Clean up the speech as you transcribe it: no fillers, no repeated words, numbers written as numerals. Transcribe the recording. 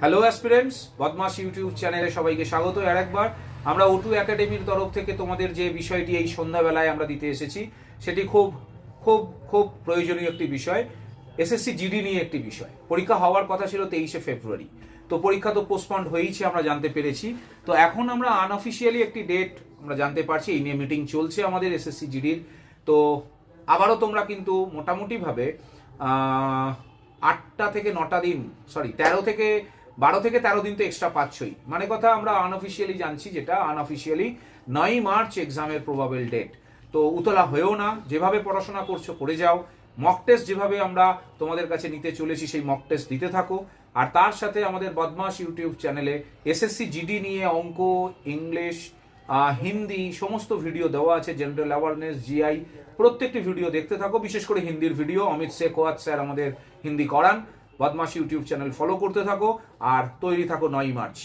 Hello aspirants, বদমাশ YouTube চ্যানেলে সবাইকে স্বাগত। আর একবার আমরা O2 একাডেমির তরফ থেকে তোমাদের যে বিষয়টি এই সন্ধ্যাবেলায় আমরা দিতে এসেছি সেটি খুব খুব খুব প্রয়োজনীয় একটি বিষয়। এসএসসি জিডি নিয়ে একটি বিষয়। পরীক্ষা হওয়ার কথা ছিল 23শে ফেব্রুয়ারি, তো পরীক্ষা তো পোস্টপন্ড হয়েইছে আমরা জানতে পেরেছি। তো এখন আমরা আনঅফিসিয়ালি একটি ডেট আমরা জানতে পারছি, এই নিয়ে মিটিং চলছে আমাদের এসএসসি জিডির। তো আবারও তোমরা কিন্তু মোটামুটিভাবে 8টা থেকে 9টা দিন, 12 থেকে 13 দিন তো এক্সট্রা পাচ্ছই। মানে কথা আমরা আনঅফিসিয়ালি জানছি, যেটা আনঅফিসিয়ালি 9ই মার্চ এক্সামের প্রবাবল ডেট। তো উতলা হয়েও না, যেভাবে পড়াশোনা করছো করে যাও। মক টেস্ট যেভাবে আমরা তোমাদের কাছে নিতে চলেছি সেই মক টেস্ট দিতে থাকো। আর তার সাথে আমাদের বদমাশ ইউটিউব চ্যানেলে এসএসসি জিডি নিয়ে অঙ্ক, ইংলিশ, হিন্দি সমস্ত ভিডিও দেওয়া আছে। জেনারেল অ্যাওয়ারনেস, জিআই প্রত্যেকটি ভিডিও দেখতে থাকো, বিশেষ করে হিন্দির ভিডিও। অমিত শেখওয়াত স্যার আমাদের হিন্দি করান। বদমাশ ইউটিউব চ্যানেল ফলো করতে থাকো আর তৈরি থাকো 9ই মার্চ।